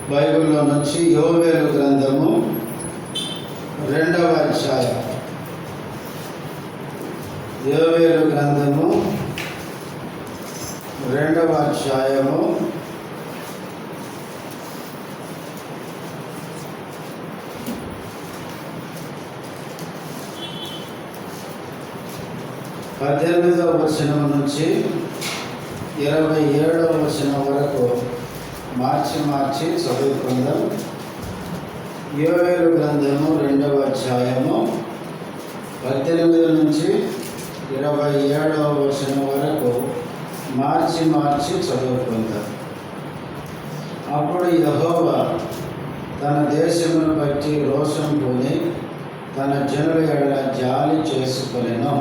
బైబిల్లో నుంచి యోవేలు గ్రంథము 2వ అధ్యాయం. యోవేలు గ్రంథము 2వ అధ్యాయము 18వ వచనం నుంచి 27వ వచనం వరకు మార్చి చదువుకుందాం. యోవేలు గ్రంథము 2వ అధ్యాయము 18 నుంచి 27వ వచనం వరకు మార్చి చదువుకుందాం. అప్పుడు యెహోవా తన దేశమును బట్టి రోషం పూని తన జనుల ఎడల జాలి చేసుకొనెను.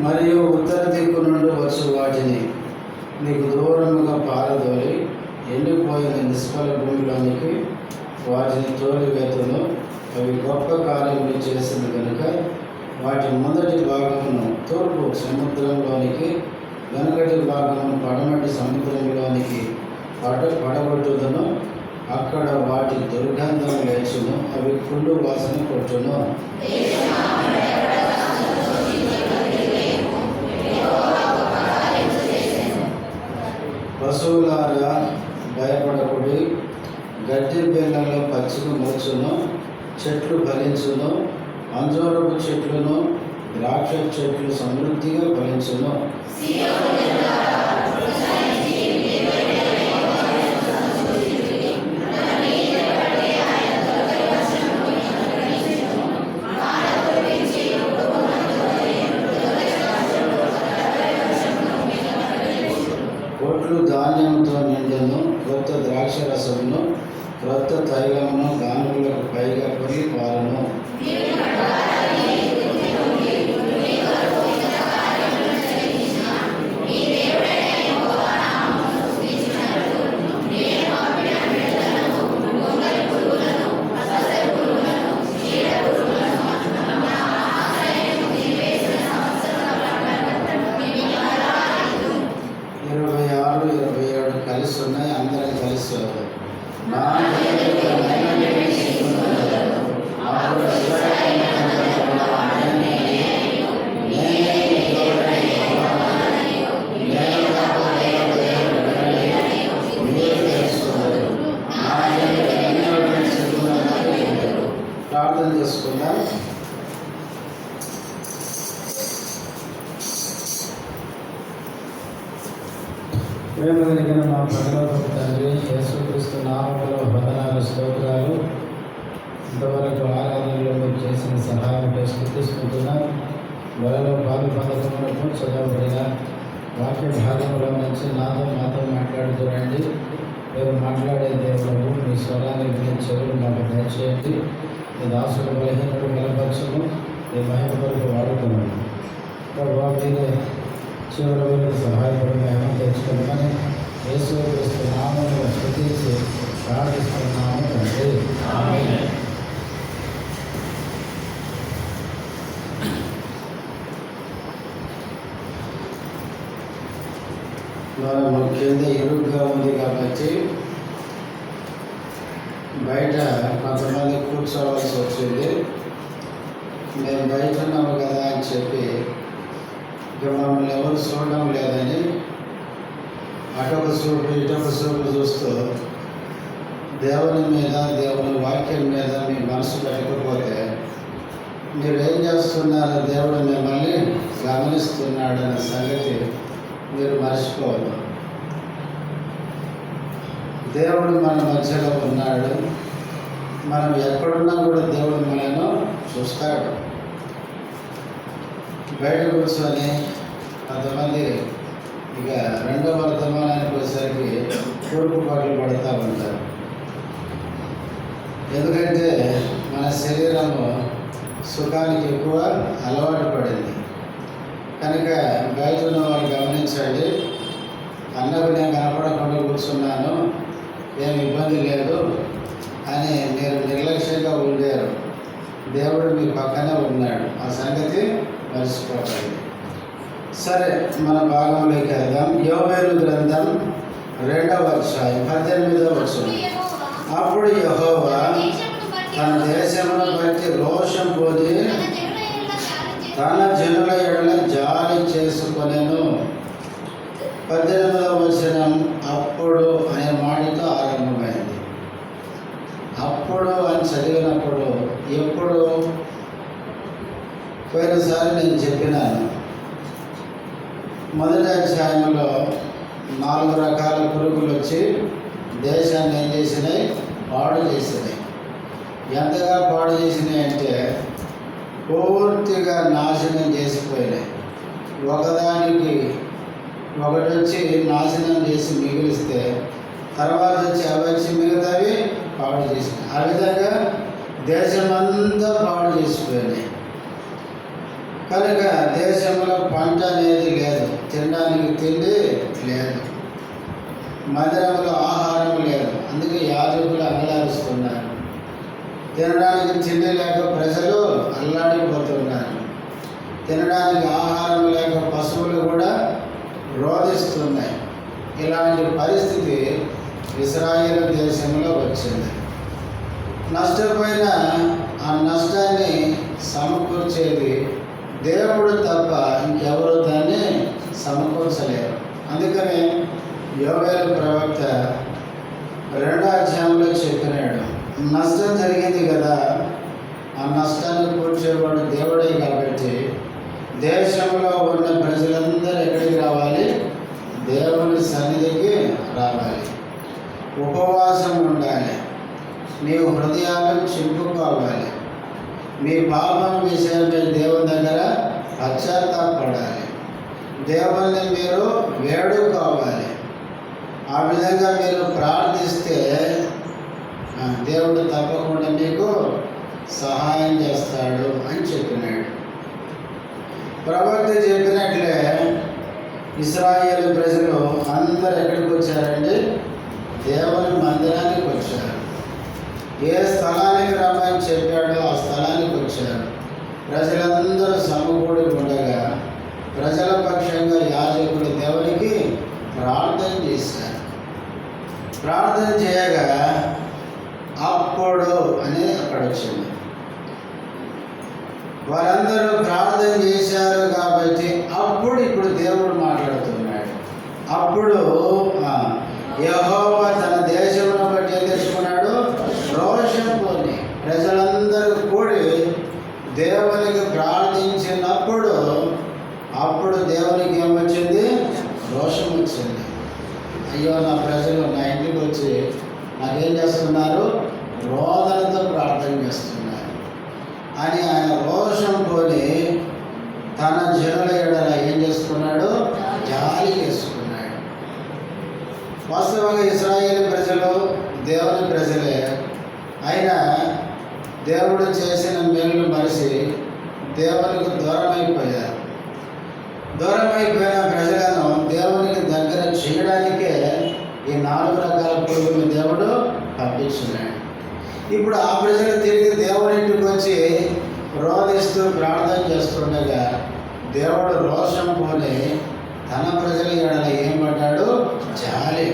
మరియు ఉత్తర దిక్కు నుండి వచ్చు వాటిని నీకు దూరముగా పారదోలి ఎండిపోయిన నిష్ఫల భూమిలోనికి వాటిని తోలివేతును. అవి గొప్ప కార్యములు చేసిన కనుక వాటి మొదటి భాగమును తూర్పు సముద్రంలోనికి, వెనుకటి భాగమును పడమటి సముద్రంలోనికి పడగొట్టుదును. అక్కడ వాటి దుర్గంధం లేచును, అవి కుళ్ళు వాసన కొట్టును. పశువులారా భయపడకుడి, గడ్డి బెల్లలో పచ్చిక మొలుచును, చెట్లు ఫలించును, అంజూరపు చెట్లును ద్రాక్ష చెట్లు సమృద్ధిగా ఫలించును. కొట్లు ధాన్యంతో నిండును, క్రొత్త ద్రాక్ష రసమును క్రొత్త తైలమును గానులకు పైగా కొని పారును. కలిసి ఉన్నాయి, అందరం కలిసి ప్రార్థన చేసుకుందాం. ప్రేమ కలిగిన మా పరలోకపు తండ్రి, యేసుక్రీస్తు నామములో వందనాలు, స్తోత్రాలు. ఇంతవరకు ఆరాధనలో మీరు చేసిన సహాయంపై స్తుతిస్తున్నాం. వలలో పాలు పథకములకు చదవబడిన వాక్య భాగంలో నుంచి మాతో మాట్లాడుతురండి. మీరు మాట్లాడే దేవుడు, మీ స్వరాన్ని వినే చెవులు మాకు దయచేయండి. మీ దాసుడు బలహీనుడు బలపరచును, మీ మహిమ కొరకు వాడుతున్నాను. మీరే చివరి వరకు సహాయపడి మేము తెచ్చుకోమని యేసుక్రీస్తు నామములో స్తుతించి ప్రార్థిస్తున్నాము తండ్రి. ఆమేన్. మనం కింద ఇరుగ్గా ఉంది కాబట్టి బయట కొంతమంది కూర్చోవలసి వచ్చింది. మేము బయట ఉన్నాము కదా అని చెప్పి ఇక మమ్మల్ని ఎవరు చూడడం లేదని అటొక చూపు ఇటొక చూపు చూస్తూ దేవుని మీద, దేవుని వాక్యం మీద మీ మనసు పెట్టకపోతే మీరు ఏం చేస్తున్నారో దేవుడు మిమ్మల్ని గమనిస్తున్నాడన్న సంగతి మీరు మర్చిపోవద్దు. దేవుడు మన మధ్యలో ఉన్నాడు. మనం ఎక్కడున్నా కూడా దేవుడు మనను చూస్తాడు. బయట కూర్చొని కొంతమంది ఇక రెండవ వర్తమానానికి వచ్చేసరికి తూర్పు పాటలు పడుతూ ఉంటారు. ఎందుకంటే మన శరీరము సుఖానికి ఎక్కువ అలవాటు పడింది కనుక బయట ఉన్న వాళ్ళు గమనించండి. అన్నకు నేను కనపడకుండా కూర్చున్నాను, ఏమి ఇబ్బంది లేదు, అని మీరు నిర్లక్ష్యంగా ఉండారు. దేవుడు మీ పక్కనే ఉన్నాడు, ఆ సంగతి మర్చిపోకండి. సరే, మన భాగంలోకి వెళ్దాం. యోవేలు గ్రంథం 2వ అధ్యాయం 18వ వచనం. అప్పుడు యెహోవా తన దేశమును బట్టి రోషం పొంది తన జనుల ఎడల జాలి చేసుకొనెను. 18వ వచనం అప్పుడు అనే మాటతో ఆరంభమైంది. అప్పుడు అని చదివినప్పుడు ఎప్పుడు? పోయినసారి నేను చెప్పినాను, మొదటి అధ్యాయంలో 4 రకాల పురుగులు వచ్చి దేశాన్ని ఏం చేసినాయి? పాడు చేసినాయి. ఎంతగా పాడు చేసినాయి అంటే పూర్తిగా నాశనం చేసిపోయినాయి. ఒకదానికి ఒకటి వచ్చి నాశనం చేసి మిగిలిస్తే తర్వాత వచ్చి అవి వచ్చి మిగతావి పాడు చేసినాయి. ఆ విధంగా దేశమంతా పాడు చేసిపోయినాయి. కనుక దేశంలో పంట అనేది లేదు, తినడానికి తిండి లేదు, మందిరంలో ఆహారం లేదు. అందుకే యాజకులు అల్లాడిస్తున్నారు. తినడానికి తిండి లేక ప్రజలు అల్లాడిపోతున్నారు. తినడానికి ఆహారం లేక పశువులు కూడా రోధిస్తున్నాయి. ఇలాంటి పరిస్థితి ఇశ్రాయేలు దేశంలో వచ్చింది. నష్టపోయిన ఆ నష్టాన్ని సమకూర్చేది దేవుడు తప్ప ఇంకెవరు దాన్ని సమకూర్చలేరు. అందుకని యోవేలు ప్రవక్త 2వ అధ్యాయంలో చెప్పినాడు, నష్టం జరిగింది కదా, ఆ నష్టాన్ని కూర్చేవాడు దేవుడే కాబట్టి దేశంలో ఉన్న ప్రజలందరూ ఎక్కడికి రావాలి? దేవుని సన్నిధికి రావాలి. ఉపవాసం ఉండాలి. మీ హృదయాలు చింపుకోవాలి. మీ పాపం విషయమై దేవుని దగ్గర పశ్చాత్తాపడాలి. దేవుణ్ణి మీరు వేడుకోవాలి. ఆ విధంగా మీరు ప్రార్థిస్తే దేవుడు తప్పకుండా మీకు సహాయం చేస్తాడు అని చెప్పినాడు. ప్రవక్త చెప్పినట్లే ఇశ్రాయేలు ప్రజలు అందరు ఎక్కడికి వచ్చారండి? దేవుని మందిరానికి వచ్చారు. ఏ స్థలానికి రమ్మని చెప్పాడో ఆ స్థలానికి వచ్చారు. ప్రజలందరూ సమకూడి ఉండగా ప్రజల పక్షంగా యాజకులు దేవునికి ప్రార్థన చేశారు. ప్రార్థన చేయగా అప్పుడు అని అక్కడ వచ్చింది. వారందరూ ప్రార్థన చేశారు కాబట్టి అప్పుడు ఇప్పుడు దేవుడు మాట్లాడుతున్నాడు. అప్పుడు యెహోవా తన దేశమును బట్టి ఏం తెచ్చుకున్నాడు? రోషం పొంది ప్రజలందరూ కూడి దేవునికి ప్రార్థించినప్పుడు అప్పుడు దేవునికి ఏమొచ్చింది? రోషం వచ్చింది. అయ్యో, నా ప్రజలు నా ఇంటికి వచ్చి నాకేం చేస్తున్నారు? రోదనతో ప్రార్థన చేస్తున్నారు అని ఆయన రోషం పోని తన జనుల ఎడల ఏం చేసుకున్నాడు? జాలి చేసుకున్నాడు. వాస్తవంగా ఇశ్రాయేలు ప్రజలు దేవుని ప్రజలే అయినా దేవుడు చేసిన మేలు మరిచి దేవునికి దూరమైపోయారు. దూరమైపోయిన ప్రజలను దేవునికి దగ్గర చేయడానికే ఈ 4 రకాల పురుగులను దేవుడు పంపించున్నాడు. ఇప్పుడు ఆ ప్రజలు తిరిగి దేవుని ఇంటికి వచ్చి రోధిస్తూ ప్రార్థన చేస్తుండగా దేవుడు రోషం పోని తన ప్రజల ఎడల ఏం పడ్డాడు? జాలి.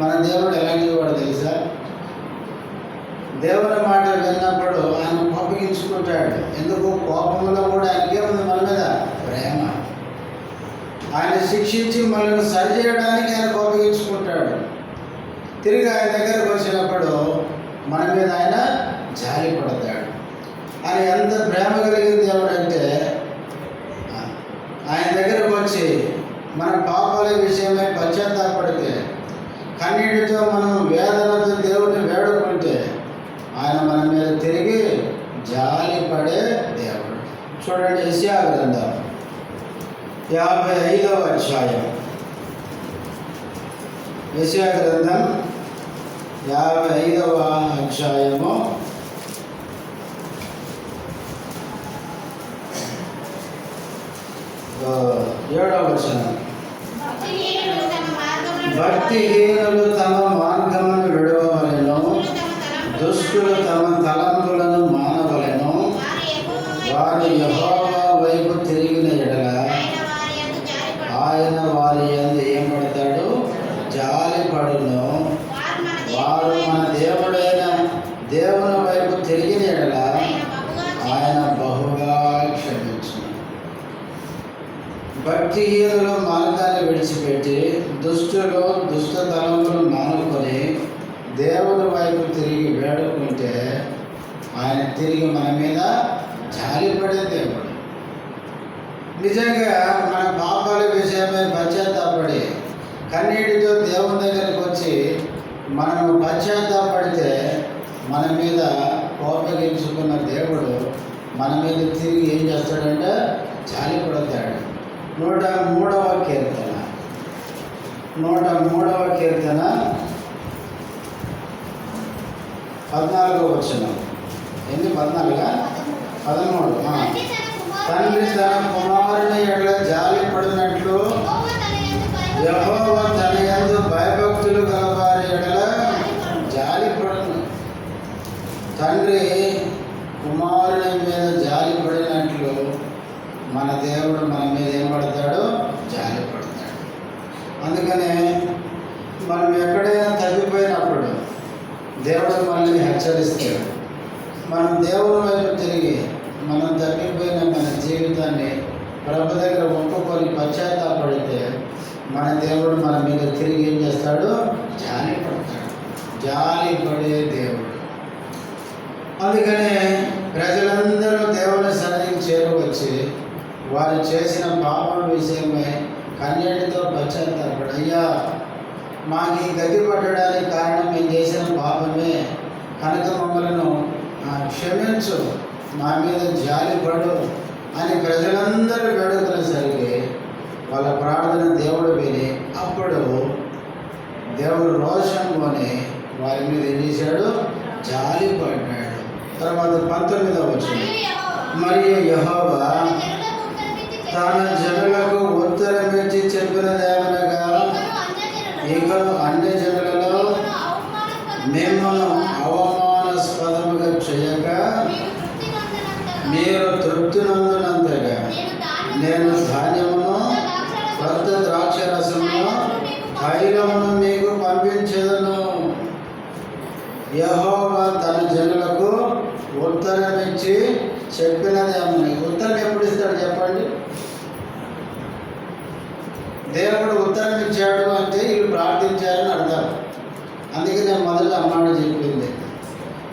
మన దేవుడు ఎలాంటి వాడు తెలుసా? దేవుని మాట విన్నప్పుడు ఆయన కోపగించుకుంటాడు. ఎందుకు? కోపంలో కూడా ఆయనకి ఏముంది? మన మీద ప్రేమ. ఆయన శిక్షించి మనల్ని సరిచేయడానికి ఆయన కోపగించుకుంటాడు. తిరిగి ఆయన దగ్గరకు వచ్చినప్పుడు మన మీద ఆయన జాలి పడతాడు. ఆయన ఎంత ప్రేమ కలిగిన దేవుడు అంటే ఆయన దగ్గరకు వచ్చి మన పాపాల విషయమై పశ్చాత్తాపడితే, కన్నీటితో మనం వేదనతో దేవుడిని వేడుకుంటే ఆయన మన మీద తిరిగి జాలి పడే దేవుడు. చూడండి, యెషయా గ్రంథం 55వ అధ్యాయం. యెషయా గ్రంథం 55వ అధ్యాయము 7వ వచనం. భక్తిహీనులు తమ మార్గమును విడవవలెను, జాలిపడును, వారు మన దేవుడైన దేవుని వైపు తిరిగిన యెడల ఆయన బహుగా క్షమించును. భక్తిహీనులు మార్గాన్ని విడిచిపెట్టి దుష్టులు దుష్టతలములు మానుకొని దేవుని వైపు తిరిగి వేడుకుంటే ఆయన తిరిగి మన మీద జాలిపడే దేవుడు. నిజంగా మన పాపాల విషయమై పశ్చాత్తాపడి కన్నీటితో దేవుని దగ్గరికి వచ్చి మనము పశ్చాత్తాపడితే మన మీద కోపగించుకున్న దేవుడు మన మీద తిరిగి ఏం చేస్తాడంటే జాలిపడతాడు. 103వ కీర్తన 103వ కీర్తన 14వ వచనం. ఎన్ని 14? 13. తండ్రి తన కుమారుని ఎడల జాలిపడినట్లు యెహోవా తన యందు భయభక్తులు గలవారి ఎడల జాలిపడును. తండ్రి కుమారుని మీద జాలిపడినట్లు మన దేవుడు మన మీద ఏం పడతాడు? జాలిపడతాడు. అందుకనే మనం ఎక్కడైనా తగ్గిపోయినప్పుడు దేవుడు మనల్ని హెచ్చరిస్తాడు. మనం దేవుని వైపు తిరిగి మనం తగ్గిపోయిన మన జీవితాన్ని ప్రభు దగ్గర ఒప్పుకొని పశ్చాత్తాపడితే మన దేవుడు మన మీద తిరిగి ఏం చేస్తాడు? జాలిపడతాడు. జాలిపడే దేవుడు. అందుకనే ప్రజలందరూ దేవుని సన్నిధికి చేరువచ్చి వారు చేసిన పాపం విషయమై కన్నీటితో పశ్చాత్తాపడి, అయ్యా మాకు ఈ గతి పట్టడానికి కారణం మేము చేసిన పాపమే కనుక మమ్మలను క్షమించు, మా మీద జాలిపడు అని ప్రజలందరూ వేడుకునేసరికి వాళ్ళ ప్రార్థన దేవుడు విని అప్పుడు దేవుడు రోషం కొని వారి మీద ఏం చేశాడు? జాలిపడ్డాడు. తర్వాత 19వ వచనం. మరియు యెహోవా తన జనులకు ఉత్తరమిచ్చి చెప్పినదేమనగా, ఇకను అన్ని జనులలో మిమ్మల్ని అవమానాస్పదముగా చేయక మీరు తృప్తి నందునంతగా నేను ధాన్యమును కొత్త ద్రాక్షరసమును తైలమును మీకు పంపించేదను. యెహోవా తన జనులకు ఉత్తరమిచ్చి చెప్పినదేమని. ఉత్తరం ఎప్పుడు ఇస్తాడు చెప్పండి? దేవుడు ఉత్తరం ఇచ్చాడు అంటే వీళ్ళు ప్రార్థించారని అర్థం. అందుకే నేను మొదట అమ్మాడు చెప్పింది,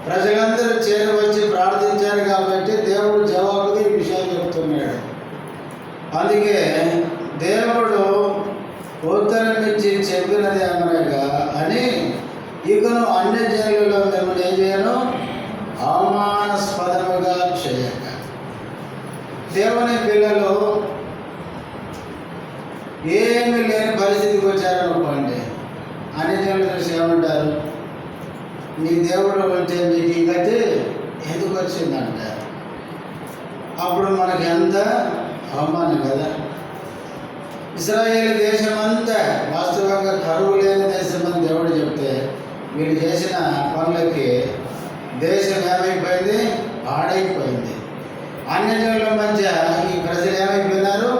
ప్రజలందరూ చేరి వచ్చి ప్రార్థించారు కాబట్టి దేవుడు జవాబుగా ఈ విషయం చెప్తున్నాడు. అందుకే దేవుడు ఉత్తరం ఇచ్చి చెప్పినది ఏమనగా అని, ఇకను అన్ని జనులలో మిమ్మల్ని ఏం చేయను? అవమానాస్పదముగా చేయక. దేవుని పిల్లలు ఏమీ లేని పరిస్థితికి వచ్చారనుకోండి, అన్ని జనులు చూసి ఏమంటారు? నీ దేవుడు ఉంటే మీకు ఈ గతి ఎందుకు వచ్చిందంటారు. అప్పుడు మనకి ఎంత అవమానం కదా. ఇశ్రాయేలు దేశం అంతా వాస్తవంగా కరువు లేని దేశం అని దేవుడు చెప్తే వీళ్ళు చేసిన పనులకి దేశం ఏమైపోయింది? పాడైపోయింది. అన్ని జనుల మధ్య ఈ ప్రజలు ఏమైపోయినారు?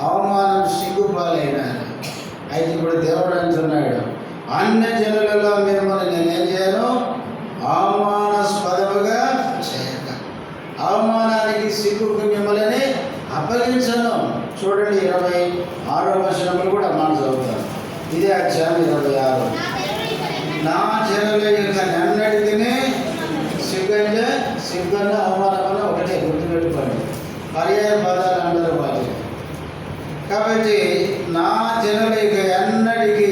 అవమానం, సిగ్గుపాలైనారు. అయితే ఇప్పుడు దేవుడు అంటున్నాడు, అన్ని జనులలో మిమ్మల్ని నేనేం చేయను? అవమానాస్పదముగా చేయక, అవమానానికి సిగ్గుకు మిమ్మల్ని అప్పగించను. చూడండి 26వ వచనములు కూడా మాట చదువుతాను. ఇదే అధ్యాయం 26. నా జనుల యొక్క నన్నడిగినే సిగ్గంటే సిగ్గన్న అవమానమన్న ఒకటే గుర్తుపెట్టుకోండి. పర్యాయ పదాలు అందరూ వాళ్ళు. కాబట్టి నా జనుల యొక్క ఎన్నడికి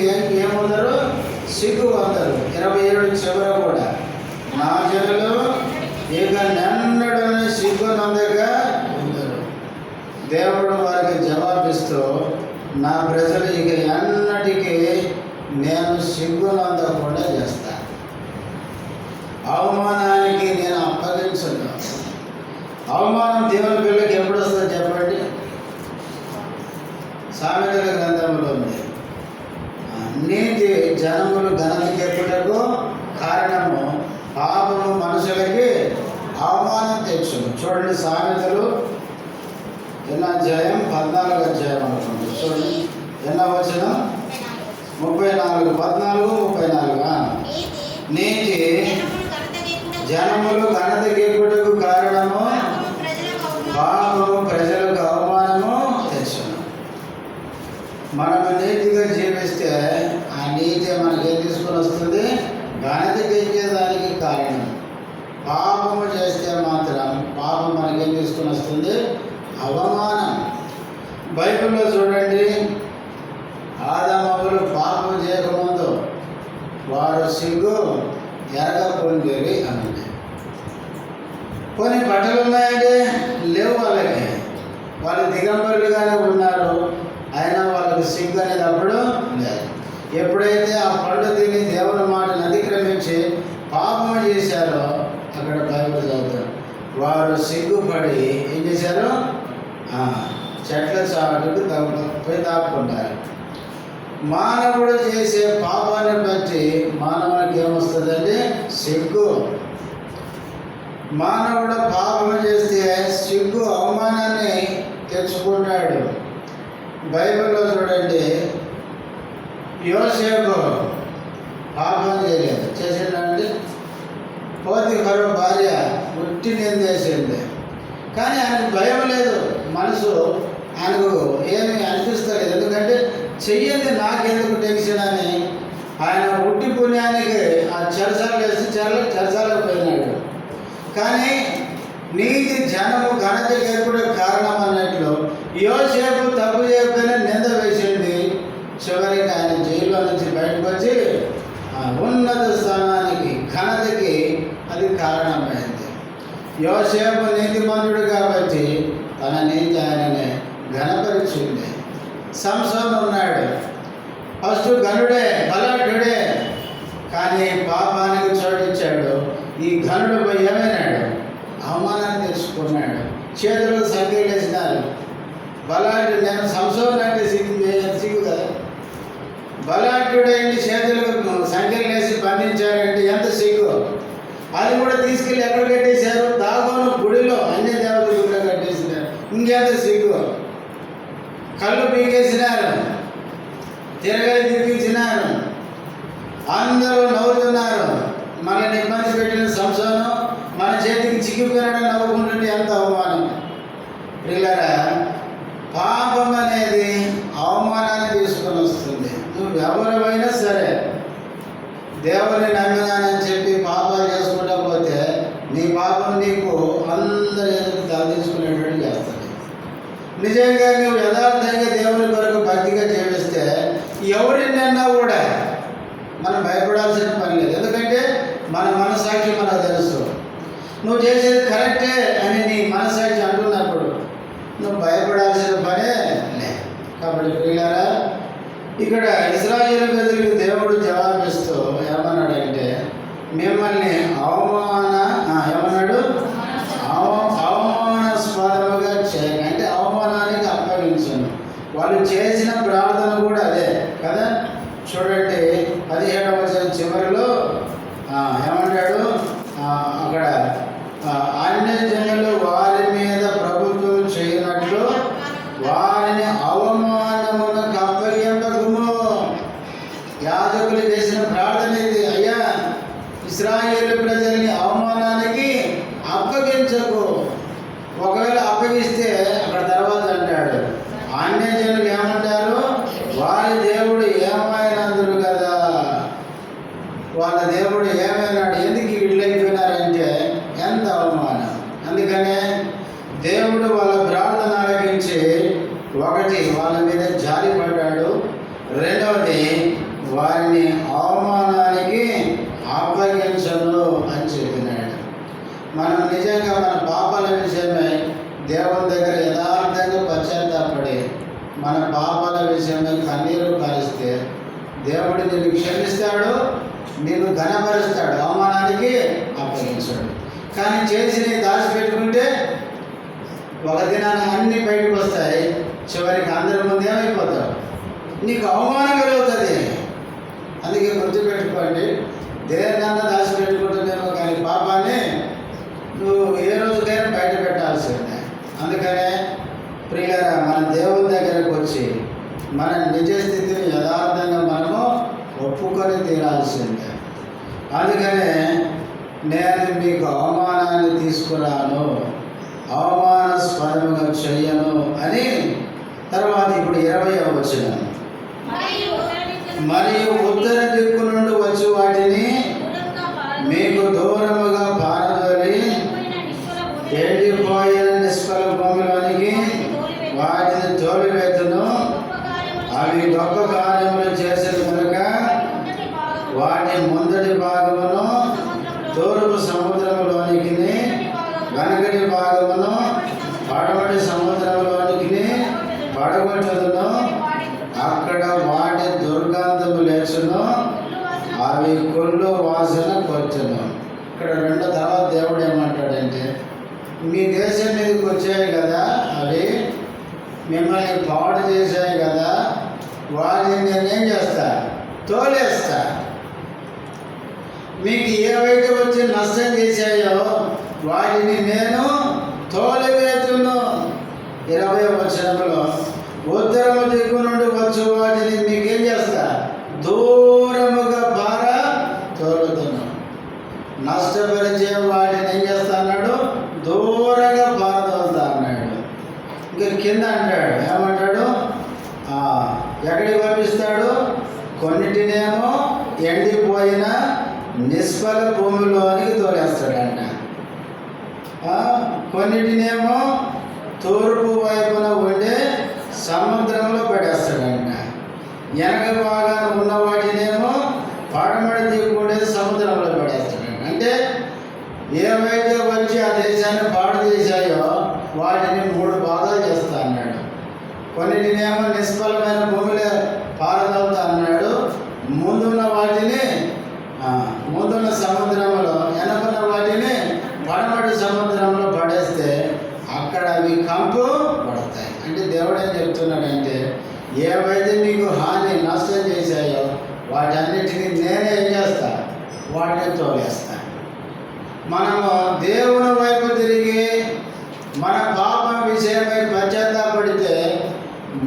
ఏముందరు? సిగ్గు అందరు. 27 చివర కూడా నా జనులు ఇక నన్నడు సిగ్గునందగా ఉందరు. దేవుడు వారికి జవాబిస్తూ, నా ప్రజలు ఇక ఎన్నటికీ నేను సిగ్గునందకుండా చేస్తాను, అవమానానికి నేను అప్పగించను. అవమానం దేవుని పిల్లలకి ఎప్పుడు వస్తుందో చెప్పండి? సామెతల గ్రంథంలో ఉంది, నీతి జనములు ఘనతకెక్కుటకు కారణము పాపము మనుషులకి అవమానం తెచ్చును. చూడండి సామెతలు ఎన్నో అధ్యాయం? 14వ అధ్యాయం అనుకుంటుంది. చూడండి ఎన్నో వచనం? 34, 14, 34. నీతి జనములు ఘనత గీకుటకు కారణము, పాపము ప్రజలకు అవమానము తెచ్చును. మనము నీతిగా జీవిస్తే ఆ నీతి మనకేం తీసుకొని వస్తుంది? ఘనత గీకేదానికి కారణం. పాపము చేస్తే మాత్రం పాపం మనకేం తీసుకొని వస్తుంది? అవమానం. బైబిల్లో చూడండి, ఆదామవులు పాపం చేయకముందు వారు సిగ్గు ఎరగపొందిరి అన్నది. కొన్ని బట్టలు ఉన్నాయంటే లేవు వాళ్ళకి, వాళ్ళు దిగంబరులుగానే ఉన్నారు, అయినా వాళ్ళకి సిగ్గు అనేది అప్పుడు లేదు. ఎప్పుడైతే ఆ పండు తిని దేవుని మాటను అతిక్రమించి పాపం చేశారో అక్కడ బైబిల్ చదువుతారు, వారు సిగ్గుపడి ఏం చేశారు? చెట్ల చాటుకు పోయి దాక్కుంటారు. మానవుడు చేసే పాపాన్ని బట్టి మానవునికి ఏమొస్తుందండి? సిగ్గు. మానవుడు పాపం చేస్తే సిగ్గు, అవమానాన్ని తెచ్చుకుంటాడు. బైబిల్లో చూడండి, యోసేపు పాపం చేయలేదు, చేసిండండి. పోతీఫరు భార్య ఉట్టి నిందేసింది, కానీ ఆయనకు భయం లేదు, మనసు ఆయనకు ఏమీ అనిపిస్తలేదు. ఎందుకంటే చెయ్యండి నాకెందుకు టెన్షన్ అని ఆయన ఉట్టి పుణ్యానికి ఆ చెరసాలు వేసి చెరసాలకు పోయినాడు. కానీ నీతి జనము ఘనత గెలుపుడే కారణం అన్నట్లు యోసేపు తప్పు చేయకపోయినా నింద వేసింది. చివరికి ఆయన జైల్లో నుంచి బయటకు వచ్చి ఉన్నత స్థానానికి, ఘనతకి అది కారణమైంది. యోసేపు నీతిమంతుడు కాబట్టి తన నీతి ఆయననే ఘనపరిచింది. సంసోను ఉన్నాడు, ఫస్ట్ ఘనుడే, బలాఢ్యుడే, కానీ పాపానికి చోటిచ్చాడు. ఈ ఘనుడు పోయి ఏమైనాడు? అవమానాన్ని తెచ్చుకున్నాడు. చేతులకు సంఖ్యలు వేసినారు. బలాఢ్యుడు, నేను సంసోను అంటే సిగ్గు కదా, బలాఢ్యుడైంది చేతులకు సంఖ్యలు వేసి బంధించాడంటే ఎంత సిగ్గు. అది కూడా తీసుకెళ్ళి ఎక్కడ కట్టేశారు? దాగోను గుడిలో, అన్ని దేవతల గుడిలో కట్టేసినారు. ఇంకెంత సిగ్గు. కళ్ళు పీకేసినారు, తిరగలి తిరిగించినారు, అందరూ నవ్వుతున్నారు. మనల్ని ఇబ్బంది పెట్టిన సంసోను మన చేతికి చిక్కిపోయినాడని నవ్వుకుంటుంటే ఎంత అవమానం. పిల్లరా, పాపం అనేది అవమానాన్ని తీసుకొని వస్తుంది. నువ్వు ఎవరైనా సరే దేవుని నమ్మినానని చెప్పి పాపాలు చేసుకుంటా పోతే నీ పాపం నీకు అందరి ఎదురు తలదించుకునేటట్టు చేస్తుంది. నిజంగా నువ్వు యథార్థంగా దేవుని కొరకు భక్తిగా జీవిస్తే ఎవరినన్నా కూడా మనం భయపడాల్సిన పని లేదు. ఎందుకంటే మన మనసాక్షి మనకు తెలుసు. నువ్వు చేసేది కరెక్టే అని నీ మనసాక్షి అంటున్నప్పుడు నువ్వు భయపడాల్సిన పనే లేదు. కాబట్టి పిల్లరా, ఇక్కడ ఇశ్రాయేలు ప్రజలకు దేవుడు జవాబిస్తూ ఏమన్నాడంటే, మిమ్మల్ని అవమానాస్పదముగా చేయను, అంటే అవమానానికి అప్పగించను. వాళ్ళు చేసిన ప్రార్థన కూడా అదే కదా. చూడండి 17వ వచనం చివరిలో ఏమంటాడు? అక్కడ అన్యజనులు వారి మీద ప్రభుత్వం చేయనట్లు వారిని అవమానమునకు అప్పగింపకుము. యాజకులు చేసిన ప్రార్థన ఇది, అయ్యా ఇశ్రాయేలు ప్రజల్ని అవమానానికి అప్పగించకు. ఒకవేళ అప్పగిస్తే అక్కడ తర్వాత అంటాడు, అన్యజనులు ఏమంటారు? వారి దేవుడు ఏమైనందురు కదా, వాళ్ళ దేవుడు ఏమైనాడు, ఎందుకు వీళ్ళైపోయినారంటే ఎంత అవమానం. అందుకనే దేవుడు వాళ్ళ ప్రార్థన ఆలకించి ఒకటి వాళ్ళ మీద జాలి పడ్డాడు, రెండవది వారిని అవమానానికి అప్పగించను అని చెప్పినాడు. మనం నిజంగా మన పాపాల విషయమై దేవుని దగ్గర యథార్థంగా పశ్చాత్తాపడి మన పాపాల విషయమై కన్నీరు కారిస్తే దేవుడు నిన్ను క్షమిస్తాడు, నిన్ను ఘనపరుస్తాడు, అవమానానికి అప్పగించాడు. కానీ చేసి దాచిపెట్టుకుంటే ఒక దినాన్ని అన్నీ బయటకు వస్తాయి, చివరికి అందరి ముందు ఏమైపోతావు? నీకు అవమానం కలుగుతుంది. అందుకే గుర్తుపెట్టుకోండి, దేన్నన్నా దాచిపెట్టుకుంటున్నామో కానీ పాపాన్ని నువ్వు ఏ రోజుకైనా బయట పెట్టాల్సిందే. అందుకనే ప్రియులారా, మన దేవుని దగ్గరకు వచ్చి మన నిజ స్థితిని యథార్థంగా మనము ఒప్పుకొని తీరాల్సిందే. అందుకనే నేను మీకు అవమానాన్ని తీసుకురాను, అవమానాస్పదముగా చెయ్యను అని. తర్వాత ఇప్పుడు 20వ వచనం, మరియు ఉత్తర దిక్కు నుండి వచ్చి వాటిని మీకు దూరముగా పారదోలి ఎండిపోయిన నిష్ఫల భూమిలోనికి వాటిని తోలివేతును. అవి గొప్ప కార్యములు చేసిన కనుక వాటి ముందటి భాగమును తూర్పు సముద్రంలోనికి, వెనకటి భాగమును పడమటి సముద్రంలోనికి పడగొట్టును. అక్కడ వాటి దుర్గంధము లేచును, అవి కుళ్ళు వాసన కొచ్చును. ఇక్కడ రెండో తర్వాత దేవుడు ఏమంటాడంటే, మీ దేశం మీదకి వచ్చాయి కదా, అవి మిమ్మల్ని పాడు చేశాయి కదా, వాటిని నేనేం చేస్తా, తోలేస్తా. మీకు ఏవైతే వచ్చి నష్టం చేశాయో వాటిని నేను తోలివేతును. 20వ వచనంలో, ఉత్తరము దిక్కు నుండి వచ్చి వాటిని మీకేం చేస్తా, దూరముగా తోలుతున్నాను. నష్టపరిచే వాటిని ఏం చేస్తా అన్నాడు, దూరంగా పారదోలుతా అన్నాడు. ఇంకా కింద అంటాడు, ఏమంటాడు, ఎక్కడికి పంపిస్తాడు, కొన్నిటినేమో ఎండిపోయిన నిష్ఫల భూమిలోనికి తోలేస్తాడంట, కొన్నిటినేమో తూర్పు వైపున ఉండే సముద్రంలో పడేస్తాడంట, వెనక భాగాన ఉన్న వాటినేమో పడమటి దిక్కుండే సముద్రంలో పడేస్తాడంట. అంటే ఏవైతే వచ్చి ఆ దేశాన్ని పాడు చేశాయో వాటిని 3 భాగాలు చేస్తా అన్నాడు. కొన్నిటినేమో నిష్ఫలమైన భూమిలో పారదోలుతా అన్నాడు. ముందున్న వాటిని ముందున్న సముద్రంలో, వెనకున్న వాటిని పడమటి సముద్రంలో పడేస్తే అక్కడ అవి కంపు పడతాయి. అంటే దేవుడు ఏం చెప్తున్నాడంటే, ఏవైతే మీకు హాని నష్టం చేశాయో వాటన్నిటినీ నేనే ఏం చేస్తా, వాటిని తోలేస్తా. మనము దేవుని వైపు తిరిగి మన పాపం విషయమై పశ్చాత్తాపడితే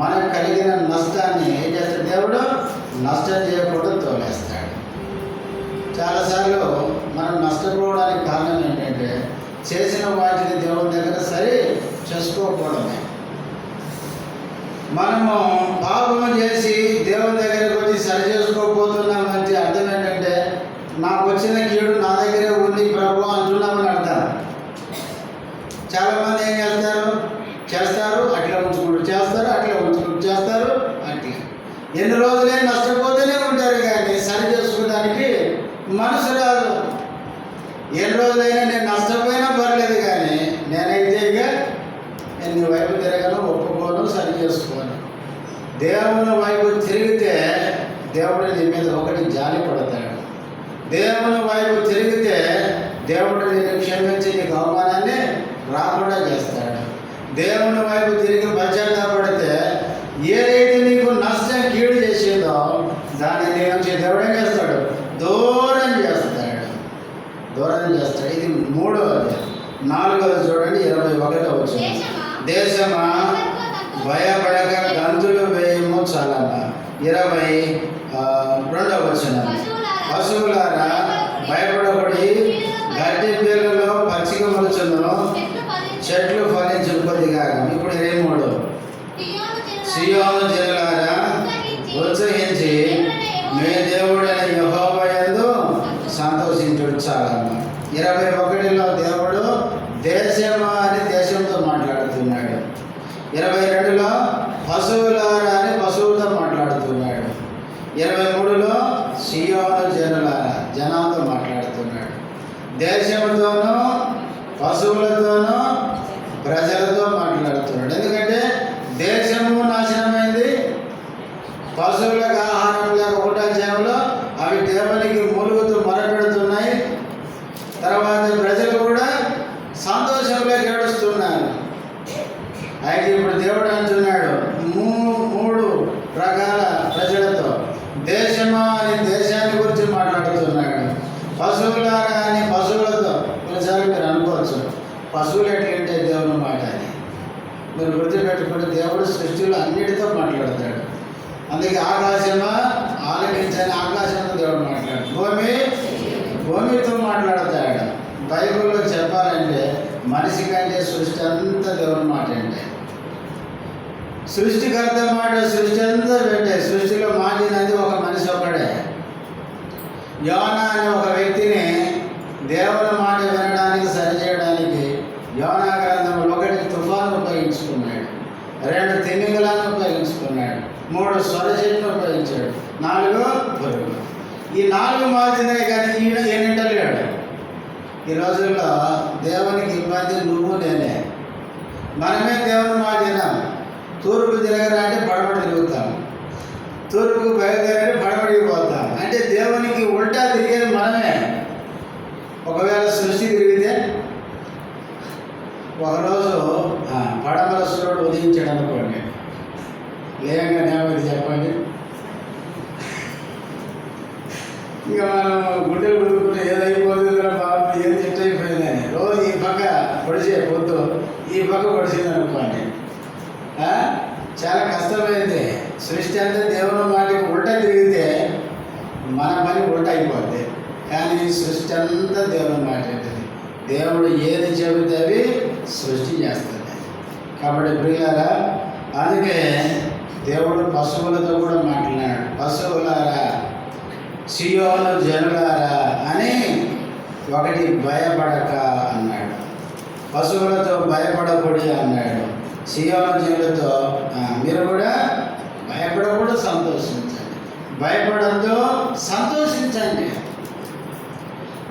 మనకు కలిగిన నష్టాన్ని ఏం చేస్తాడు, దేవుడు నష్టం చేయకుండా తోలేస్తాడు. చాలాసార్లు మనం నష్టపోవడానికి కారణం ఏంటంటే, చేసిన వాటిని దేవుని దగ్గర సరి చేసుకోకపోవడమే. మనము పాపము చేసి దేవుని దగ్గరకు వచ్చి సరి చేసుకోకపోతున్నామంటే అర్థం ఏంటంటే, నాకు వచ్చిన కీడు నా దగ్గరే ఉంది ప్రభు అంటున్నామని అర్థం. చాలామంది ఏం చేస్తారు, అట్లా ఉంచుకుంటూ చేస్తారు, అట్లా ఉంచుకుంటూ చేస్తారు, అట్లా ఎన్ని రోజులే నష్టపోతూనే ఉంటారు. కానీ సరి చేసుకోవడానికి మనసు రాదు. ఎన్ని రోజులైనా నేను నష్టపోయినా పర్లేదు, కానీ నేనైతే ఇక నీ వైపు తిరగను, ఒప్పుకోను, సరి చేసుకోను. దేవుని వైపు తిరిగితే దేవుడు నీ మీద ఒకటి జాలి పడతాడు. దేవుని వైపు తిరిగితే దేవుడు నేను క్షమించి నీకు అవమానాన్ని రాకుండా చేస్తాడు. దేవుని వైపు తిరిగి పశ్చాత్తాపడితే ఏదైతే నీకు నష్టం కీడు చేసిందో దాన్ని నేను దేవుడు ఏం చేస్తాడు, దూరం చేస్తాడు. ఇది 3వది. 4వది చూడండి, 21వ వచనం, దేశమా భయపడక గంతులు వేయము చాలమ్మా. 22వ వచనం, పశువులారా భయపడబడి గడ్డి పిల్లలో పచ్చిక మొలుచును, చెట్లు ఫలించు కొద్దిగా. ఇప్పుడు 23, సియోను జనులారా ఉత్సహించి మీ దేవుడైన యెహోవా యందు సంతోషించుడు చాలమ్మా. 21లో దేవుడు దేశమా అని దేశంతో మాట్లాడుతున్నాడు. 22లో పశువులారా అని పశువులతో మాట్లాడుతున్నాడు. 23లో సియోను జనులారా జనాలతో మాట్లాడుతున్నాడు. దేశంతోనూ పశువులతోనూ ప్రజలతో మాట్లాడుతున్నాడు. ఎందుకంటే దేశము నాశనమైంది, పశువులకు ఆహారం లేక ఒకటాధ్యాయంలో అవి దేవునికి మూలుగుతూ మొరపెడుతున్నాయి. తర్వాత ప్రజలు కూడా సంతోషంలో ఏడుస్తున్నారు. అయితే ఇప్పుడు దేవుడు అంటున్నాడు 3 రకాల ప్రజలతో, దేశమా అని దేశాన్ని గురించి మాట్లాడుతున్నాడు, పశువులారా అని పశువులతో. కొన్నిసార్లు మీరు అనుకోవచ్చు, పశువులు ఎట్లంటే దేవుని మాట అని. మీరు గుర్తుపెట్టుకుంటే దేవుడు సృష్టిలో అన్నిటితో మాట్లాడతాడు. అందుకే ఆకాశమా ఆలకించని ఆకాశంతో దేవుడు మాట్లాడు, భూమితో మాట్లాడతాడు. బైబిల్లో చెప్పాలంటే మనిషి కంటే సృష్టి అంతా దేవుని మాట అంటే, సృష్టికర్త మాట సృష్టి అంతా పెట్టే. సృష్టిలో మాటినది ఒక మనిషి ఒక్కడే. యోనా అనే ఒక వ్యక్తిని దేవుని మాట వినడానికి సరిచేయడానికి యోనా గ్రంథం 1 తుఫాను ఉపయోగించుకున్నాడు, 2 తిమింగలాన్ని ఉపయోగించుకున్నాడు, 3 స్వర చెట్లు ఉపయోగించాడు, 4 పురుగులు. ఈ 4 మార్చినాయి కానీ ఈయన ఏమిటలేడు. ఈ రోజుల్లో దేవునికి ఇబ్బంది నువ్వు నేనే. మనమే దేవుని మాట విన్నాం. తూర్పు తిరగరా అంటే పడమటి తిరుగుతాం, తూర్పుకు బయలుదేరి పడమటికి పోతాం. అంటే దేవునికి ఉల్టా తిరిగేది మనమే. ఒకవేళ సృష్టి తిరిగితే ఒకరోజు పడమర సూర్యుడు ఉదయించాడు అనుకోండి, లేదంగా నేమది చెప్పండి, ఇంకా మనం గుడ్డలు గుడుకుంటే ఏదైపోతుందో బాబు ఏది చెట్టయిపోయిందని రోజు ఈ పక్క పొడిచే పొద్దు ఈ పక్క పొడిచింది అనుకోండి, చాలా కష్టమైంది. సృష్టి అంతా దేవుని మాటకి ఉల్టా తిరిగితే మన పని ఉల్టా అయిపోద్ది. కానీ సృష్టి అంతా దేవుని మాట ఉంటుంది. దేవుడు ఏది చెబితే అవి సృష్టి చేస్తుంది. కాబట్టి ప్రియులారా, అందుకే దేవుడు పశువులతో కూడా మాట్లాడాడు. పశువులారా, సియోను జనులారా అని ఒకటి భయపడక అన్నాడు, పశువులతో భయపడకూడదు అన్నాడు. సియోను జనులతో మీరు కూడా భయపడకూడదు, సంతోషించండి. భయపడద్దు, సంతోషించండి.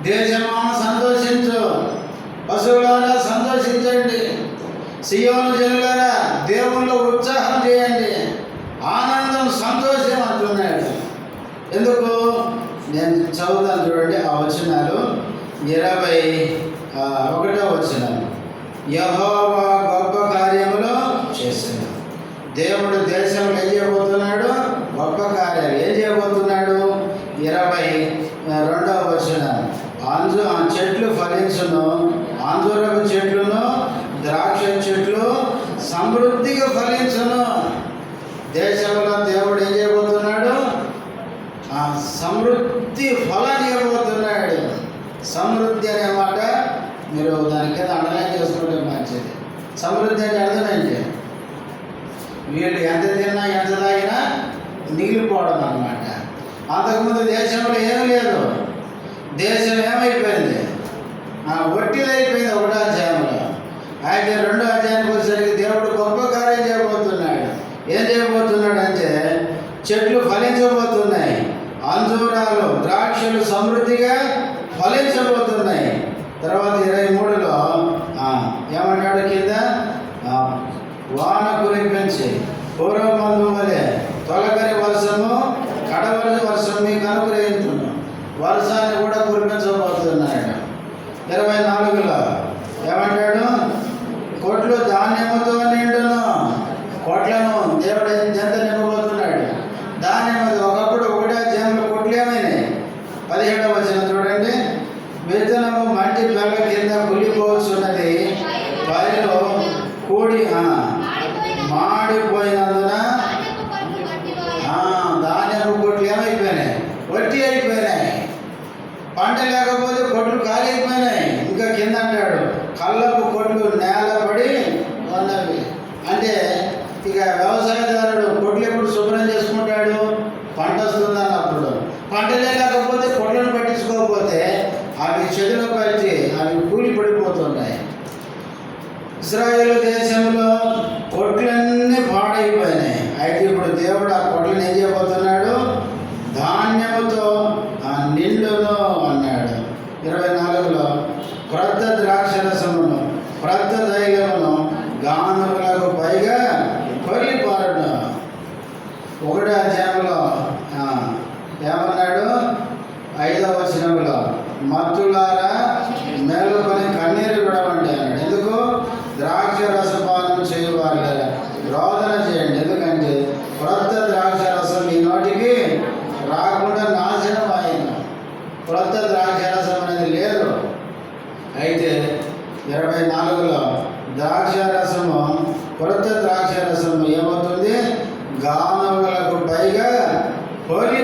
దేశమా సంతోషించు, పశువులారా సంతోషించండి, సియోను జనులారా దేవుల్లో ఉత్సాహం చేయండి, ఆనందం సంతోషం అంటున్నాడు. ఎందుకు? నేను చదువుతాను చూడండి ఆ వచనాలు. 21వ వచనం, యెహోవా గొప్ప కార్యములు చేశాడు. దేవుడు దేశంలో ఏం చేయబోతున్నాడు? గొప్ప కార్యాలు ఏం చేయబోతున్నాడు? 22వ వచనం, చెట్లు ఫలించును, అంజూరపు చెట్లును ద్రాక్ష చెట్లు సమృద్ధిగా ఫలించును. దేశంలో దేవుడు ఏం చేయబోతున్నాడు? సమృద్ధి ఫలాన్ని ఇవ్వబోతున్నాడు. సమృద్ధి అనే మాట మీరు దాని కింద అండర్లైన్ చేసుకుంటే మంచిది. సమృద్ధి అంటే అర్థం ఏంటి? వీళ్ళు ఎంత తిన్నా ఎంత తాగినా మిగిలిపోవడం అన్నమాట. అంతకుముందు దేశంలో ఏమీ లేదు. దేశం ఏమైపోయింది? ఒట్టిదైపోయింది 1వ అధ్యాయంలో. అయితే 2వ అధ్యాయానికి వచ్చేసరికి దేవుడు గొప్ప కార్యం చేయబోతున్నాడు. ఏం చేయబోతున్నాడు అంటే చెట్లు ఫలించబోతున్నాయి, అంజూరాలు ద్రాక్షలు సమృద్ధిగా ఫలించబోతున్నాయి. తర్వాత 23లో ఏమంటాడు కింద, వాన కురిపించి పూర్వమందు వలె తొలకరి వర్షము కడవరి వర్షం మీకు అనుగ్రహించును. వర్షాన్ని కూడా కురిపించబోతున్నాడు. 24లో ఏమంటాడు? కొట్లు ధాన్యముతో నిండును. కొట్లను దేవుడు ఎంత నింపబోతున్నాడు? ధాన్యము. ఒకప్పుడు 1వ అధ్యాయంలో కొట్లు ఏమైనాయి? 17వ వచనం చూడండి, విత్తనము మట్టి బెల్ల కింద కులిపోవచ్చున్నది, పైలో కూడి మాడిపోయినందున ధాన్యపు కొట్లు ఏమైపోయినాయి? వట్టి అయిపోయినాయి. పంట లేకపోతే కొట్లు ఖాళీ అయిపోయినాయి. ఇంకా కింద అంటాడు కళ్ళపు కొట్లు నేలపడి ఉన్నవి. అంటే ఇక వ్యవసాయదారుడు కొట్లు ఎప్పుడు శుభ్రం చేసుకుంటాడు? పంట వస్తుందన్నప్పుడు. పంట లేకపోతే కొట్లను పట్టించుకోకపోతే అవి చెదులు పట్టి అవి కూలి పడిపోతున్నాయి. ఇశ్రాయేలు దేశంలో కొట్లన్నీ పాడైపోయినాయి. అయితే ఇప్పుడు దేవుడు ఆ కొట్లను ఏం చేయబోతున్నాడు? ధాన్యముతో నిండును అన్నాడు. 24లో క్రొత్త ద్రాక్షరసమును క్రొత్త తైలమును గానుగులకు పైగా కొలిపారును. 1వ అధ్యాయంలో ఏమన్నాడు? 5వ వచనంలో మత్తులారా మేలుకొని కన్నీరు విడవండి అన్నాడు. ఎందుకు? ద్రాక్ష రసపానం చేయవారు రోదన చేయండి. ఎందుకంటే క్రొత్త ద్రాక్ష రసం మీ నోటికి రాకుండా నాశనం అయింది. క్రొత్త ద్రాక్ష రసం అనేది లేదు. అయితే 24లో ద్రాక్ష రసము క్రొత్త ద్రాక్ష రసము ఏమవుతుంది? గానుగలకు పైగా పొర్లి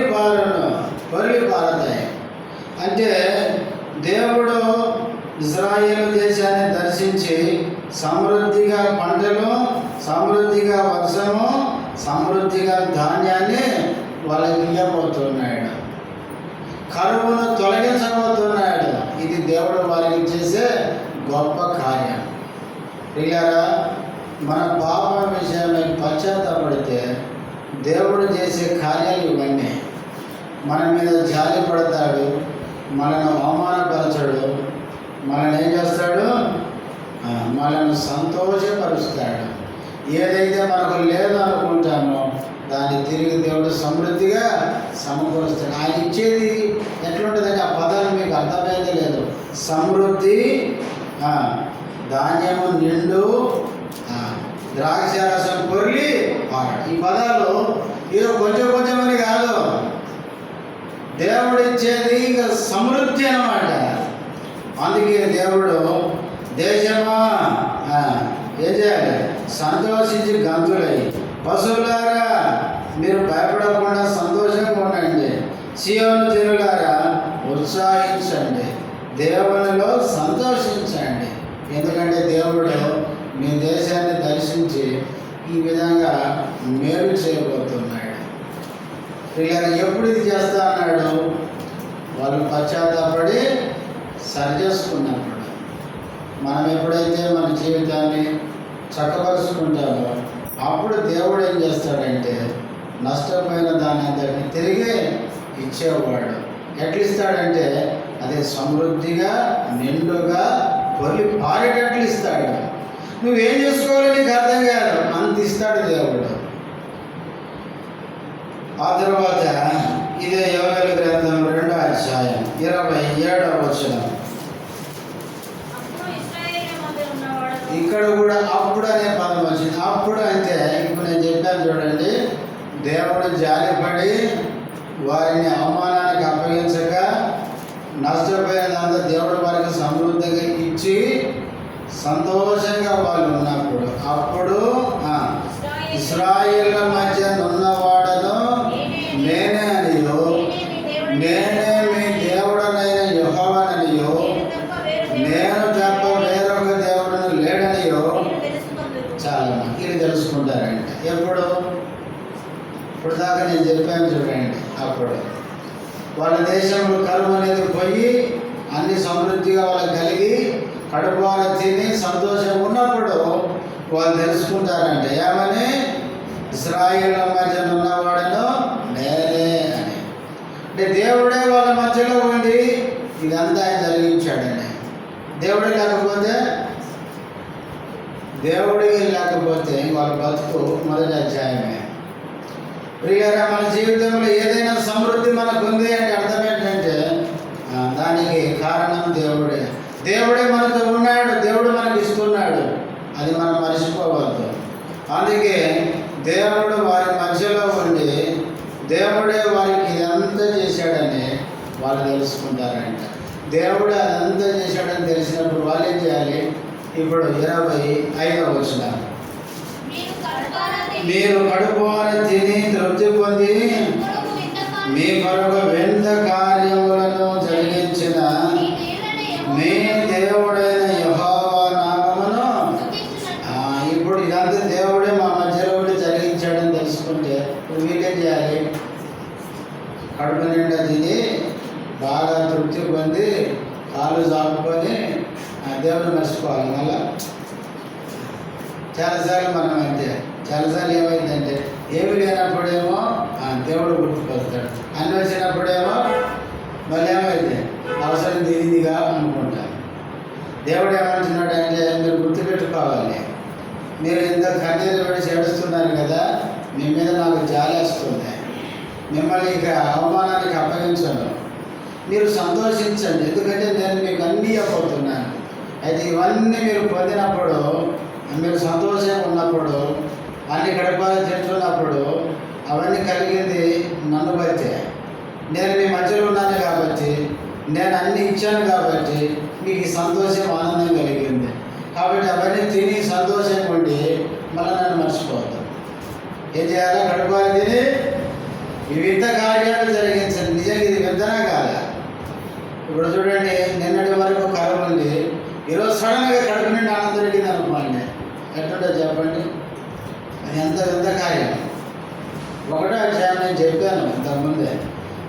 పారతాయి. అంటే దేవుడు ఇశ్రాయేలు దేశాన్ని దర్శించి సమృద్ధిగా పంటలు, సమృద్ధిగా వర్షము, సమృద్ధిగా ధాన్యాన్ని వాళ్ళకి ఇవ్వబోతున్నాడు. కరువును తొలగించబోతున్నాడు. ఇది దేవుడు వారికి చేసే గొప్ప కార్యం. ప్రియులారా, మన పాపం విషయమై పశ్చాత్తాపడితే దేవుడు చేసే కార్యాలు ఇవన్నీ. మన మీద జాలి పడతాడు, మనను అవమానపరచడు, మనల్ని ఏం చేస్తాడు? మనల్ని సంతోషపరుస్తాడు. ఏదైతే మనకు లేదు అనుకుంటామో దాన్ని తిరిగి దేవుడు సమృద్ధిగా సమకూరుస్తాడు. ఆయన ఇచ్చేది ఎట్లుంటుందంటే ఆ పదాలు మీకు అర్థమైంది లేదు. సమృద్ధి, ధాన్యము నిండు, ద్రాక్షారసం పొర్లి పారడు. ఈ పదాలు ఏదో కొంచెం అని కాదు. దేవుడు ఇచ్చేది ఇంకా సమృద్ధి అన్నమాట. అందుకే దేవుడు దేశమా ఏం చేయాలి? సంతోషించి గంతులై, పశువులారా మీరు భయపడకుండా సంతోషంగా ఉండండి, సీయోను జనులారా ఉత్సాహించండి, దేవునిలో సంతోషించండి. ఎందుకంటే దేవుడు మీ దేశాన్ని దర్శించి ఈ విధంగా మేలు చేయబోతున్నాడు. పిల్లలు ఎప్పుడు ఇది చేస్తా అన్నాడు? వాళ్ళు పశ్చాత్తాపడి సరిచేసుకున్నప్పుడు. మనం ఎప్పుడైతే మన జీవితాన్ని చక్కపరుచుకుంటామో అప్పుడు దేవుడు ఏం చేస్తాడంటే నష్టపోయిన దాని అందరినీ తిరిగి ఇచ్చేవాడు. ఎట్లా ఇస్తాడంటే అదే సమృద్ధిగా, నిండుగా, పొర్లి పారేటట్లు ఇస్తాడు. నువ్వేం చేసుకోవాలో నీకు అర్థం కాదు, అంత ఇస్తాడు దేవుడు. ఆ తర్వాత ఇదే యోవేలు గ్రంథం 2వ అధ్యాయం 27వ వచనం. ఇక్కడ కూడా అప్పుడు అనే పదం వచ్చింది. అప్పుడు అంటే ఇప్పుడు నేను చెప్పాను చూడండి, దేవుడు జాలిపడి వారిని అవమానానికి అప్పగించక నష్టపోయినంత దేవుడు వారికి సమృద్ధిగా ఇచ్చి సంతోషంగా వాళ్ళు ఉన్నప్పుడు, అప్పుడు ఇశ్రాయేళ్ల మధ్య నున్నవాడను నేనే అనియో, నేనే మీ దేవుడనైన యెహోవాననియో, నేను తప్ప వేరొక దేవుడును లేడనియో చాలా ఇది తెలుసుకుంటారంట. ఎప్పుడు? ఇప్పుడు దాకా నేను చెప్పాను చూడండి. అప్పుడు వాళ్ళ దేశంలో కరువు అనేది పోయి అన్ని సమృద్ధిగా వాళ్ళకి కలిగి కడుపులో తిని సంతోషం ఉన్నప్పుడు వాళ్ళు తెలుసుకుంటారంట ఏమని? ఇశ్రాయేలు మధ్య ఉన్నవాడను నేనే అని. అంటే దేవుడే వాళ్ళ మధ్యలో ఉండి ఇదంతా ఆయన జరిగించాడండి. దేవుడే లేకపోతే వాళ్ళ బతుకు మొదటి అధ్యాయమే. ప్రియులారా, మన జీవితంలో ఏదైనా సమృద్ధి మనకు ఉంది అంటే అర్థం ఏంటంటే దానికి కారణం దేవుడే. దేవుడే మనతో ఉన్నాడు, దేవుడు మనకి ఇస్తున్నాడు. అది మనం మర్చిపోవద్దు. అందుకే దేవుడు వారి మధ్యలో ఉండి దేవుడే వారికి ఇదంతా చేశాడని వాళ్ళు తెలుసుకుంటారంట. దేవుడు అదంతా చేశాడని తెలిసినప్పుడు వాళ్ళు ఏం చేయాలి? ఇప్పుడు 25వ వచనం. మీరు కడుపున తిని తృప్తి పొంది మీ కొరకు వింత కార్యములను జరిగించిన మీ దేవుడైన యెహోవా నామమును, ఇప్పుడు ఇదంతా దేవుడే మా మధ్యలో ఉండి జరిగించాడని తెలుసుకుంటే వీళ్ళేం చేయాలి? కడుపు నిండా తిని బాగా తృప్తి పొంది కాళ్ళు చాపుకొని దేవుడిని మర్చిపోవాలి. మళ్ళా చాలాసార్లు మనం అంతే. చాలాసార్లు ఏమైందంటే ఏమి లేనప్పుడేమో దేవుడు గుర్తుకొస్తాడు, అన్ని వచ్చినప్పుడేమో మళ్ళీ ఏమైంది అవసరం దీనిదిగా అనుకుంటాం. దేవుడు ఏమంటున్నాడు అంటే మీరు గుర్తుపెట్టుకోవాలి, మీరు ఇంత కన్నీరు పడి ఏడుస్తున్నారు కదా, మీ మీద నాకు జాలి వస్తుంది, మిమ్మల్ని ఇక అవమానానికి అప్పగించను, మీరు సంతోషించండి, ఎందుకంటే నేను మీకు అన్నీ ఇవ్వబోతున్నాను. అయితే ఇవన్నీ మీరు పొందినప్పుడు, మీరు సంతోషంగా ఉన్నప్పుడు, అన్ని గడపాలు తింటున్నప్పుడు అవన్నీ కలిగింది నన్ను బట్టే. నేను మీ మధ్యలో ఉన్నాను కాబట్టి, నేను అన్ని ఇచ్చాను కాబట్టి మీకు ఈ సంతోషం, ఆనందం కలిగింది. కాబట్టి అవన్నీ తిని సంతోషంగా ఉండి మళ్ళీ నన్ను మర్చిపోవద్దు. ఏం చేయాలి? గడపాలు తిని ఈ వింత కార్యాలు జరిగించండి. నిజంగా ఇది వింతనా కాదా? ఇప్పుడు చూడండి, నిన్నటి వరకు కరువు ఉంది, ఈరోజు సడన్గా కడుపు నిండి ఆనందం దొరికింది అనుకోండి, ఎట్లుంటో చెప్పండి. అది ఎంత వింత కార్యం. ఒకటో అధ్యాయం నేను చెప్పాను ఇంతకుముందే,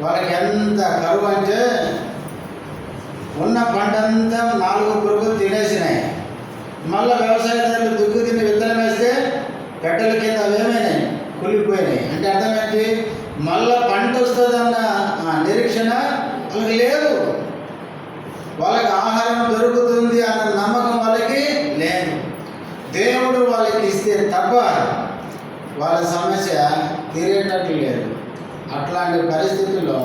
వాళ్ళకి ఎంత కరువు అంటే ఉన్న పంటంతా 4 పురుగులు తినేసినాయి. మళ్ళీ వ్యవసాయదారులు దుక్కు తిని విత్తనం వేస్తే గడ్డల కింద అవేమైనాయి, కులిపోయినాయి. అంటే అర్థం ఏంటి? మళ్ళీ పంట వస్తుందన్న నిరీక్షణ వాళ్ళకి లేదు. వాళ్ళకి ఆహారం దొరుకుతుంది అన్న నమ్మకం వాళ్ళకి లేదు. దేవుడు వాళ్ళకి ఇస్తే తప్ప వాళ్ళ సమస్య తీరేటట్లు లేదు. అట్లాంటి పరిస్థితుల్లో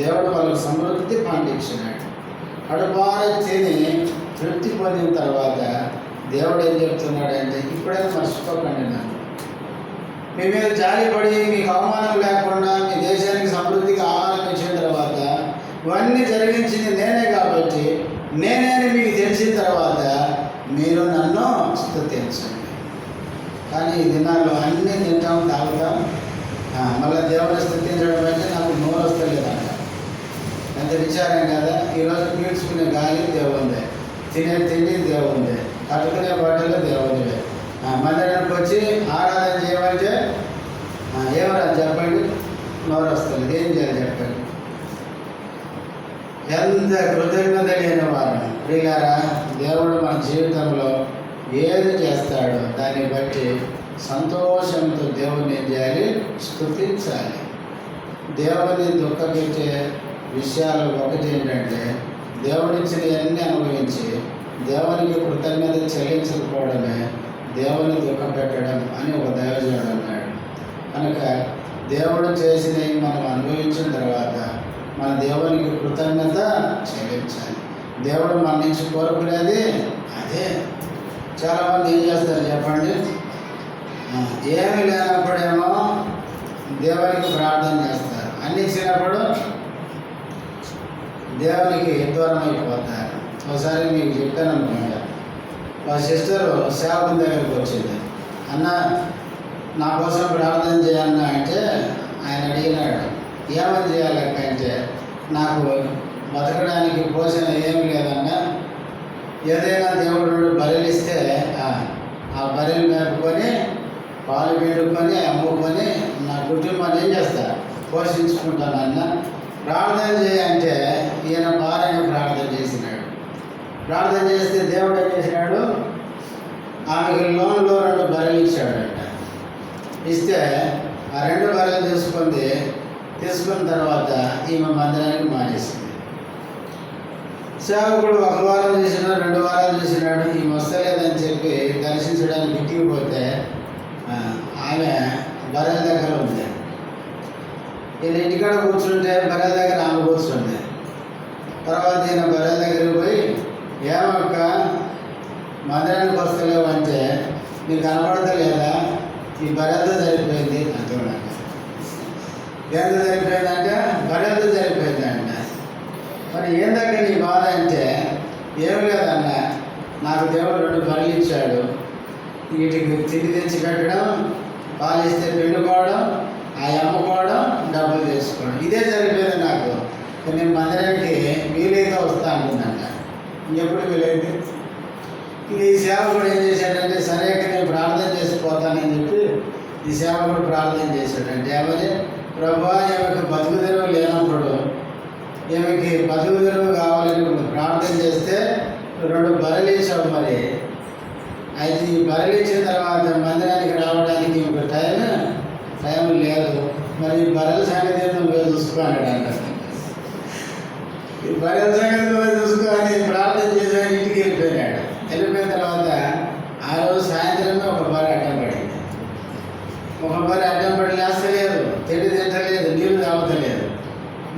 దేవుడు వాళ్ళకి సమృద్ధి పండించినాడు. కడుపార తిని తృప్తి పొందిన తర్వాత దేవుడు ఏం చెప్తున్నాడంటే, ఇప్పుడైనా మర్చిపోకండి, నాకు మీ మీద జాలిపడి మీకు అవమానం లేకుండా మీ దేశానికి సమృద్ధిగా ఆహారం ఇచ్చిన తర్వాత ఇవన్నీ జరిగించింది నేనే కాబట్టి నేనే అని మీకు తెలిసిన తర్వాత మీరు నన్ను స్తుతించండి. కానీ ఈ దినాల్లో అన్నీ తింటాం, తాగుతాం, మళ్ళీ దేవుని స్తుతించడం అంటే నాకు నోరు వస్తలేదంట. ఎంత విచారం కదా. ఈరోజు పీల్చుకునే గాలి దేవుందే, తినే తిండి దేవుందే, కట్టుకునే బట్టలు దేవుందే. మందిరానికి వచ్చి ఆరాధన చేయమంటే ఏమరా చెప్పండి, నోరు వస్తుంది. ఏం చేయాలి చెప్పండి? ఎంత కృతజ్ఞత లేని వారు ప్రియులారా. దేవుడు మన జీవితంలో ఏది చేస్తాడో దాన్ని బట్టి సంతోషంతో దేవుని ఏం చేయాలి? స్తుతించాలి. దేవుని దుఃఖపెట్టే విషయాలు ఒకటి ఏంటంటే, దేవుడిచ్చిన అన్నీ అనుభవించి దేవునికి కృతజ్ఞత చెల్లించకపోవడమే దేవుని దుఃఖం పెట్టడం అని ఒక దైవజనుడు అన్నాడు. కనుక దేవుడు చేసినవి మనం అనుభవించిన తర్వాత మన దేవునికి కృతజ్ఞత చెల్లించాలి. దేవుడు మన నుంచి కోరుకునేది అదే. చాలామంది ఏం చేస్తారు చెప్పండి? ఏమి లేనప్పుడేమో దేవునికి ప్రార్థన చేస్తారు, అన్ని ఇచ్చినప్పుడు దేవునికి దూరం అయిపోతారు. ఒకసారి మీకు చెప్పాను అనుకుంటా, మా సిస్టరు సేవకుని దగ్గరికి వచ్చింది. అన్న నా కోసం ప్రార్థన చేయన్న అంటే ఆయన అడిగినాడు, ఏమని చేయాలక్క అంటే, నాకు బతకడానికి పోషణ ఏమి లేదన్నా, ఏదైనా దేవుడు బలిస్తే ఆ బలిని మేపుకొని పాలు పిండుకొని అమ్ముకొని నా కుటుంబాన్ని ఏం చేస్తా, పోషించుకుంటానన్న. ప్రార్థన చేయంటే ఈయన భార్యను ప్రార్థన చేసినాడు. ప్రార్థన చేస్తే దేవుడు ఏం చేసినాడు, ఆమెకు లోన్లో 2 బర్రెలు ఇచ్చాడంట. ఇస్తే ఆ 2 బర్రెలు తీసుకున్న తర్వాత ఈమె మందిరానికి మానేసింది. సేవకుడు 1 వారం చూసినాడు, 2 వారాలు చూసినాడు, ఈమె వస్తలేదని చెప్పి దర్శించడానికి ఇంటికి పోతే ఆమె బర్రెల దగ్గర ఉంది. ఈయన ఇంటికాడ కూర్చుంటే బర్రెల దగ్గర ఆమె కూర్చుంది. తర్వాత ఈయన బర్రెల దగ్గరికి పోయి, ఏమక్క మందిరానికి వస్తలేవు అంటే, నీకు కనపడతలేదా, ఈ బర్రెలతో సరిపోయింది అంటున్నాక. ఎంత సరిపోయిందంటే బర్రెలతో సరిపోయిందంట. మరి ఏందాక నీ బాధ అంటే, ఏం లేదన్న, నాకు దేవుడు 2 బర్రెలు ఇచ్చాడు, వీటికి తిండి తెచ్చి పెట్టడం, పాలు ఇస్తే పిండుకోవడం, అమ్ముకోవడం, డబ్బులు చేసుకోవడం, ఇదే సరిపోయింది నాకు. నేను మందిరానికి వీలైతే వస్తా అంటుందంట. ఇంకెప్పుడు వీలైంది? ఈ సేవకుడు ఏం చేశాడంటే, సరే నేను ప్రార్థన చేసిపోతానని చెప్పి ఈ సేవకుడు ప్రార్థన చేశాడంటే, ఏమని, ప్రభా ఈమెకి బతుకు తెరువు లేనప్పుడు, ఈమెకి బతుకు తెరువు కావాలని ప్రార్థన చేస్తే 2 బర్రెలు ఇచ్చావు. మరి అయితే ఈ బర్రెలు ఇచ్చిన తర్వాత మందిరానికి రావడానికి ఇంకొక టైం లేదు. మరి ఈ బర్రెల సంగతి నువ్వే చూసుకోవాలంట. ఈ బర్రెల సంగతి నువ్వే చూసుకోవాలి ప్రార్థన చేసాక ఇంటికి వెళ్ళిపోయినాడు. వెళ్ళిపోయిన తర్వాత ఆ రోజు సాయంత్రమే ఒక బర్రె అడ్డం పడింది. ఒక బర్రె అడ్డం పడి లేస్తలేదు, తిండి తింటలేదు, నీళ్ళు తాగుతలేదు.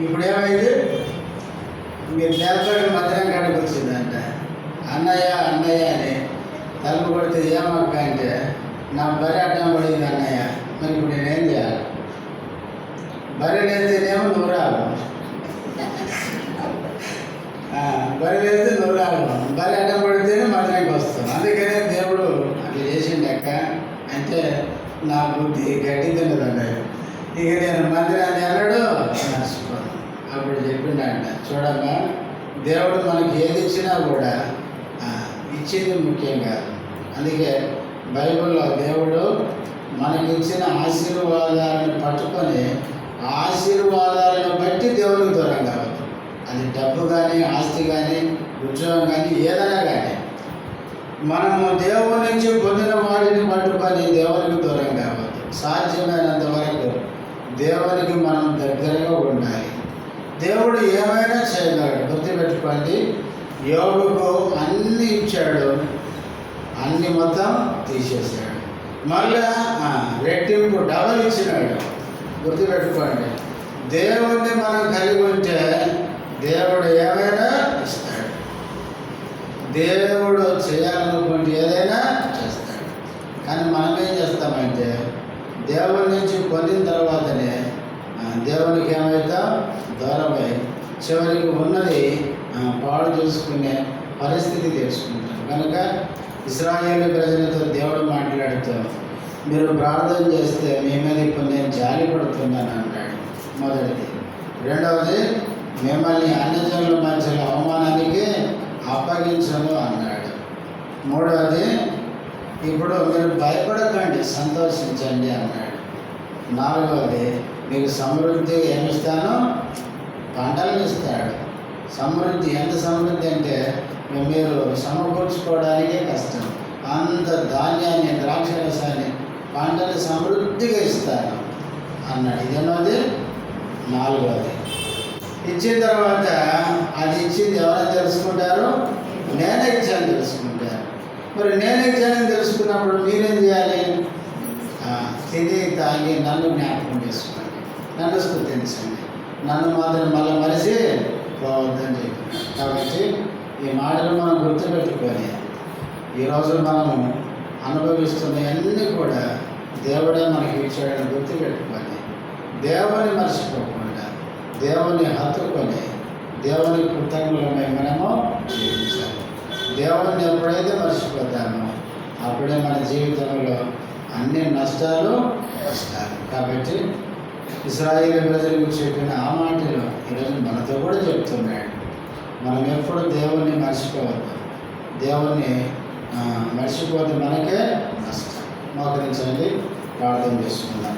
ఇప్పుడు ఏమైంది? మీరు దేవతోటి మందిరం కాడికి వచ్చిందంట. అన్నయ్య అని తలుపు కొడితే ఏమక్క అంటే, నా బర్రె అడ్డం పడింది అన్నయ్య, మరి ఇప్పుడు నేనేం చేయాలి? బర్రె లేస్తేనేమో నువ్వు రావు, బర్రె లేస్తే నువ్వు రావు, బర్రె అడ్డం పడితేనే మందిరానికి వస్తాం. అందుకనే దేవుడు అట్లా చేసిండు అక్క అంటే, నా బుద్ధి గడ్డి తిన్నదండి. ఇక నేను మందిరాన్ని అన్నాడు మర్చిపోను. అప్పుడు చెప్పిండంట, చూడమ్మా, దేవుడు మనకి ఏది ఇచ్చినా కూడా ఇచ్చేది ముఖ్యం కాదు. అందుకే బైబిల్లో దేవుడు మనకి ఇచ్చిన ఆశీర్వాదాలను పట్టుకొని ఆశీర్వాదాలను బట్టి దేవునికి దూరం కావద్దు. అది డబ్బు కానీ, ఆస్తి కానీ, ఉద్యోగం కానీ, ఏదైనా కానీ మనము దేవుని నుంచి పొందిన వాటిని పట్టుకొని దేవునికి దూరం కావద్దు. సాధ్యమైనంత వరకు దేవునికి మనం దగ్గరగా ఉండాలి. దేవుడు ఏమైనా చేయగలడు. గుర్తుపెట్టుకోండి, యోబుకు అన్ని ఇచ్చాడు, అన్ని మొత్తం తీసేశాడు. మళ్ళా రెట్టింపు డబల్ ఇచ్చినాడు. గుర్తుపెట్టుకోండి, దేవుణ్ణి మనం కలిగి ఉంటే దేవుడు ఏమైనా ఇస్తాడు. దేవుడు చేయాలనుకుంటే ఏదైనా చేస్తాడు. కానీ మనం ఏం చేస్తామంటే దేవుడి నుంచి పొందిన తర్వాతనే దేవునికి ఏమైతే దూరమై చివరికి ఉన్నది పాడు చేసుకునే పరిస్థితి తెలుసుకుంటాం. కనుక ఇశ్రాయేలు ప్రజలతో దేవుడు మాట్లాడుతూ, మీరు ప్రార్థన చేస్తే మీ మీద ఇప్పుడు నేను జాలి పడుతున్నాను అన్నాడు. మొదటిది. రెండవది, మిమ్మల్ని అన్యజనుల మధ్యలో అవమానానికి అప్పగించను అన్నాడు. మూడవది, ఇప్పుడు మీరు భయపడకండి, సంతోషించండి అన్నాడు. నాలుగవది, మీకు సమృద్ధి ఏమిస్తాను? పంటలను ఇస్తాడు. సమృద్ధి, ఎంత సమృద్ధి అంటే మీరు సమకూర్చుకోవడానికే కష్టం. అంత ధాన్యాన్ని, ద్రాక్ష రసాన్ని, పంటని సమృద్ధిగా ఇస్తాను అన్నాడు. ఇదేనది నాలుగవది. ఇచ్చిన తర్వాత అది ఇచ్చింది ఎవరైనా తెలుసుకుంటారు? నేనే ఇచ్చాను తెలుసుకుంటారు. మరి నేనే ఇచ్చానని తెలుసుకున్నప్పుడు మీరేం చేయాలి? తిని తాగి నన్ను జ్ఞాపకం చేసుకోండి, నన్ను స్తుతించండి, నన్ను మాత్రం మళ్ళీ మరిచి పోవద్దని చెప్పినాడు. కాబట్టి ఈ మాటలు మనం గుర్తుపెట్టుకొని ఈరోజు మనము అనుభవిస్తున్నవన్నీ కూడా దేవుడే మనకి ఇచ్చాడని గుర్తుపెట్టుకొని దేవుని మర్చిపోకుండా దేవుని హత్తుకొని దేవుని కృతజ్ఞులమై మనము జీవించాలి. దేవుణ్ణి ఎప్పుడైతే మర్చిపోతామో అప్పుడే మన జీవితంలో అన్ని నష్టాలు వస్తాయి. కాబట్టి ఇశ్రాయేలు ప్రజలకు చెప్పిన ఆ మాటలు ఈరోజు మనతో కూడా చెప్తున్నాడు. మనం ఎప్పుడు దేవుణ్ణి మర్చిపోవద్దు. దేవుణ్ణి మర్చిపోతే మనకే నష్టం. మోకరించండి, ప్రార్థన చేసుకుందాం.